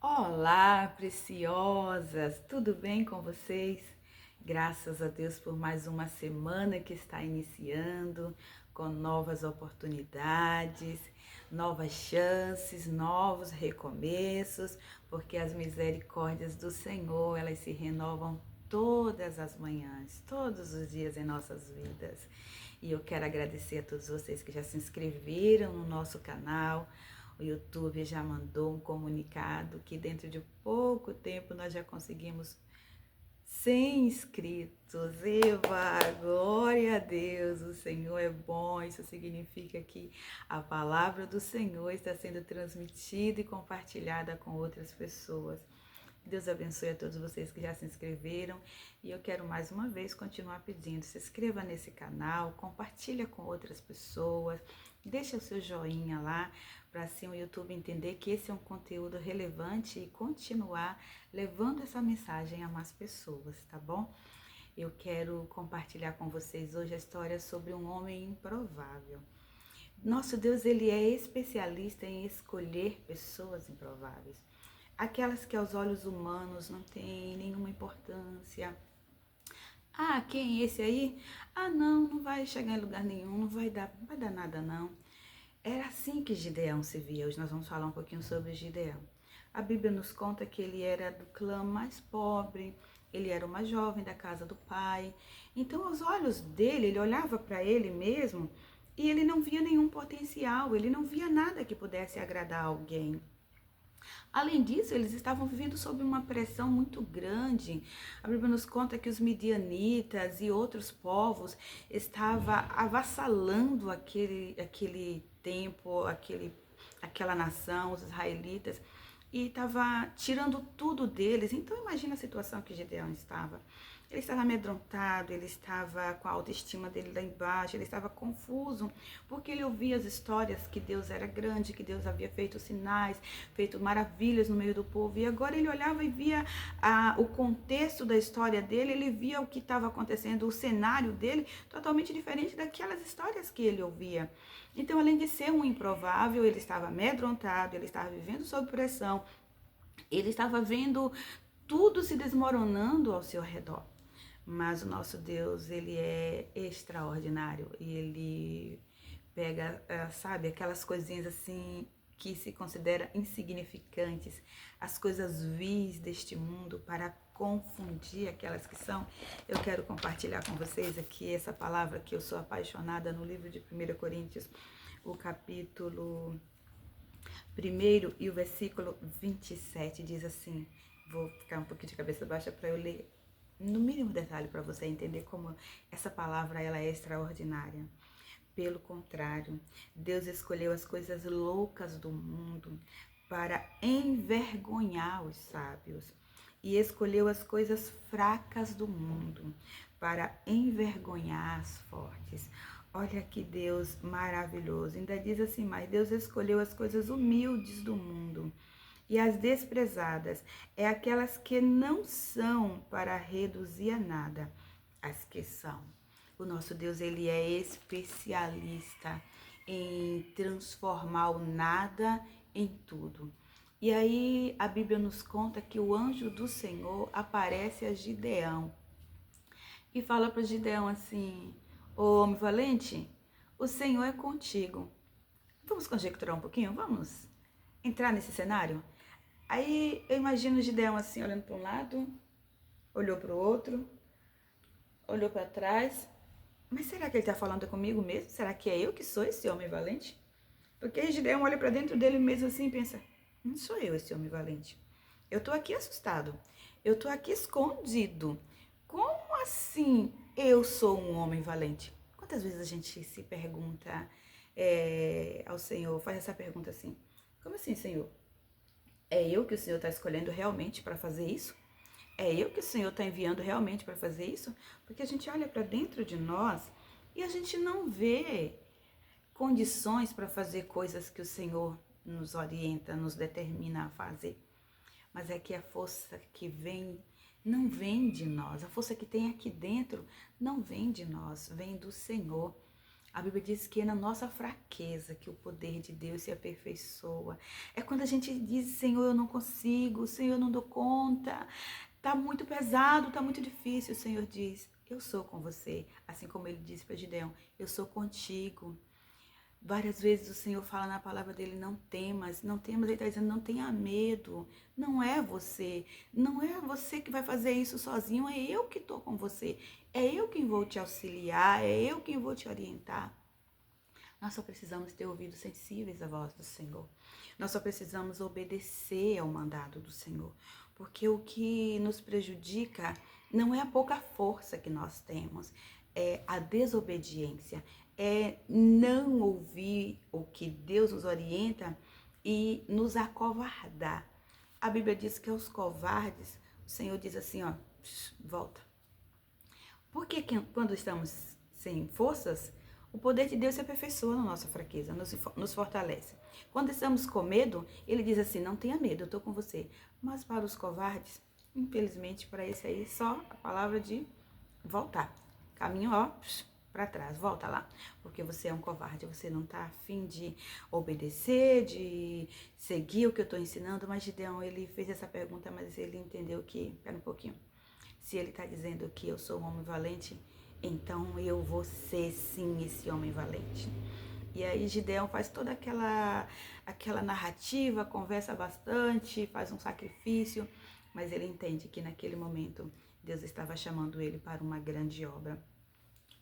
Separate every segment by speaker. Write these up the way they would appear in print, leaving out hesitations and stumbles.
Speaker 1: Olá, preciosas! Tudo bem com vocês? Graças a Deus por mais uma semana que está iniciando, com novas oportunidades, novas chances, novos recomeços, porque as misericórdias do Senhor, elas se renovam todas as manhãs, todos os dias em nossas vidas. E eu quero agradecer a todos vocês que já se inscreveram no nosso canal. O YouTube já mandou um comunicado que dentro de pouco tempo nós já conseguimos 100 inscritos. Eva, glória a Deus, o Senhor é bom. Isso significa que a palavra do Senhor está sendo transmitida e compartilhada com outras pessoas. Deus abençoe a todos vocês que já se inscreveram e eu quero mais uma vez continuar pedindo, se inscreva nesse canal, compartilha com outras pessoas, deixa o seu joinha lá para assim o YouTube entender que esse é um conteúdo relevante e continuar levando essa mensagem a mais pessoas, tá bom? Eu quero compartilhar com vocês hoje a história sobre um homem improvável. Nosso Deus, ele é especialista em escolher pessoas improváveis. Aquelas que aos olhos humanos não têm nenhuma importância. Ah, quem é esse aí? Ah, não vai chegar em lugar nenhum, não vai dar nada não. Era assim que Gideão se via. Hoje nós vamos falar um pouquinho sobre Gideão. A Bíblia nos conta que ele era do clã mais pobre, ele era uma jovem da casa do pai. Então, aos olhos dele, ele olhava para ele mesmo e ele não via nenhum potencial, ele não via nada que pudesse agradar alguém. Além disso, eles estavam vivendo sob uma pressão muito grande. A Bíblia nos conta que os midianitas e outros povos estavam avassalando aquele tempo, aquela nação, os israelitas, e estava tirando tudo deles. Então imagina a situação que Gideão estava. Ele estava amedrontado, ele estava com a autoestima dele lá embaixo, ele estava confuso, porque ele ouvia as histórias que Deus era grande, que Deus havia feito sinais, feito maravilhas no meio do povo, e agora ele olhava e via o contexto da história dele, ele via o que estava acontecendo, o cenário dele, totalmente diferente daquelas histórias que ele ouvia. Então, além de ser um improvável, ele estava amedrontado, ele estava vivendo sob pressão, ele estava vendo tudo se desmoronando ao seu redor. Mas o nosso Deus, ele é extraordinário e ele pega, sabe, aquelas coisinhas assim que se considera insignificantes, as coisas vis deste mundo para confundir aquelas que são. Eu quero compartilhar com vocês aqui essa palavra que eu sou apaixonada no livro de 1 Coríntios, o capítulo 1 e o versículo 27 diz assim, vou ficar um pouquinho de cabeça baixa para eu ler no mínimo detalhe para você entender como essa palavra ela é extraordinária. Pelo contrário, Deus escolheu as coisas loucas do mundo para envergonhar os sábios e escolheu as coisas fracas do mundo para envergonhar as fortes. Olha que Deus maravilhoso. Ainda diz assim, mas Deus escolheu as coisas humildes do mundo e as desprezadas é aquelas que não são para reduzir a nada as que são. O nosso Deus, ele é especialista em transformar o nada em tudo. E aí a Bíblia nos conta que o anjo do Senhor aparece a Gideão e fala para Gideão assim: ô homem valente, o Senhor é contigo. Vamos conjecturar um pouquinho? Vamos entrar nesse cenário? Aí eu imagino o Gideão assim, olhando para um lado, olhou para o outro, olhou para trás. Mas será que ele está falando comigo mesmo? Será que é eu que sou esse homem valente? Porque Gideão olha para dentro dele mesmo assim e pensa, não sou eu esse homem valente. Eu estou aqui assustado. Eu estou aqui escondido. Como assim eu sou um homem valente? Quantas vezes a gente se pergunta ao Senhor, faz essa pergunta assim, como assim, Senhor? É eu que o Senhor está escolhendo realmente para fazer isso? É eu que o Senhor está enviando realmente para fazer isso? Porque a gente olha para dentro de nós e a gente não vê condições para fazer coisas que o Senhor nos orienta, nos determina a fazer. Mas é que a força que vem não vem de nós. A força que tem aqui dentro não vem de nós, vem do Senhor. A Bíblia diz que é na nossa fraqueza que o poder de Deus se aperfeiçoa. É quando a gente diz, Senhor, eu não consigo, Senhor, eu não dou conta, tá muito pesado, tá muito difícil. O Senhor diz, eu sou com você. Assim como ele disse para Gideão, eu sou contigo. Várias vezes o Senhor fala na palavra dele, não temas, não temas, ele está dizendo, não tenha medo, não é você que vai fazer isso sozinho, é eu que estou com você, é eu quem vou te auxiliar, é eu quem vou te orientar. Nós só precisamos ter ouvidos sensíveis à voz do Senhor, nós só precisamos obedecer ao mandado do Senhor, porque o que nos prejudica não é a pouca força que nós temos, é a desobediência, é não ouvir o que Deus nos orienta e nos acovardar. A Bíblia diz que aos covardes, o Senhor diz assim, ó, volta. Porque quando estamos sem forças, o poder de Deus se aperfeiçoa na nossa fraqueza, nos fortalece. Quando estamos com medo, ele diz assim, não tenha medo, eu estou com você. Mas para os covardes, infelizmente, para esse aí, só a palavra de voltar. Caminho, ó, para trás, volta lá, porque você é um covarde, você não está afim de obedecer, de seguir o que eu estou ensinando, mas Gideão, ele fez essa pergunta, mas ele entendeu que, pera um pouquinho, se ele está dizendo que eu sou um homem valente, então eu vou ser sim esse homem valente. E aí Gideão faz toda aquela narrativa, conversa bastante, faz um sacrifício, mas ele entende que naquele momento Deus estava chamando ele para uma grande obra.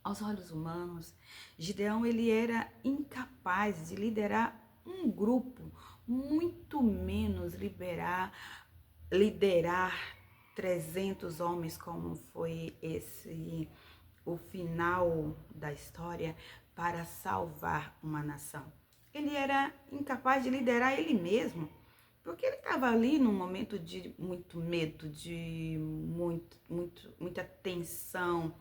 Speaker 1: Aos olhos humanos, Gideão ele era incapaz de liderar um grupo, muito menos liderar 300 homens, como foi o final da história, para salvar uma nação. Ele era incapaz de liderar ele mesmo, porque ele estava ali num momento de muito medo, de muita tensão.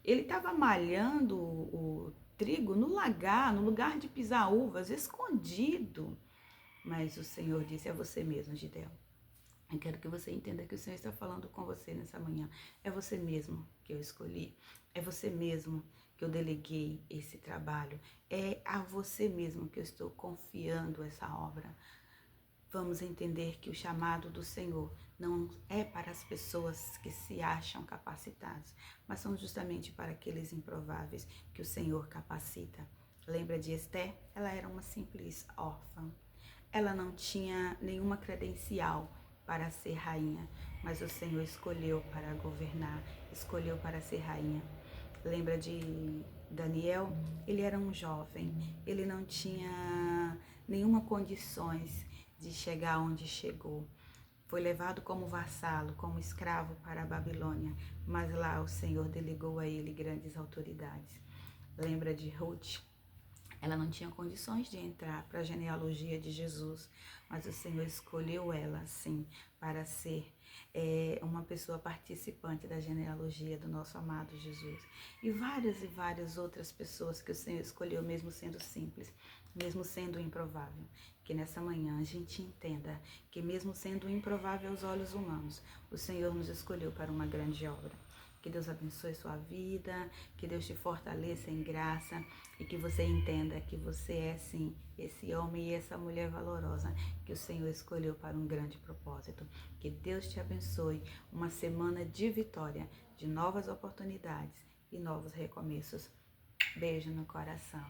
Speaker 1: Ele estava malhando o trigo no lagar, no lugar de pisar uvas, escondido. Mas o Senhor disse, é você mesmo, Gideão. Eu quero que você entenda que o Senhor está falando com você nessa manhã. É você mesmo que eu escolhi. É você mesmo que eu deleguei esse trabalho. É a você mesmo que eu estou confiando essa obra. Vamos entender que o chamado do Senhor não é para as pessoas que se acham capacitadas, mas são justamente para aqueles improváveis que o Senhor capacita. Lembra de Esther? Ela era uma simples órfã. Ela não tinha nenhuma credencial para ser rainha, mas o Senhor escolheu para governar, escolheu para ser rainha. Lembra de Daniel? Ele era um jovem, ele não tinha nenhuma condições de chegar onde chegou. Foi levado como vassalo, como escravo para a Babilônia, mas lá o Senhor delegou a ele grandes autoridades. Lembra de Ruth? Ela não tinha condições de entrar para a genealogia de Jesus, mas o Senhor escolheu ela, sim, para ser uma pessoa participante da genealogia do nosso amado Jesus. E várias outras pessoas que o Senhor escolheu, mesmo sendo simples, mesmo sendo improvável. Que nessa manhã a gente entenda que mesmo sendo improvável aos olhos humanos, o Senhor nos escolheu para uma grande obra. Que Deus abençoe sua vida, que Deus te fortaleça em graça e que você entenda que você é sim esse homem e essa mulher valorosa que o Senhor escolheu para um grande propósito. Que Deus te abençoe, uma semana de vitória, de novas oportunidades e novos recomeços. Beijo no coração.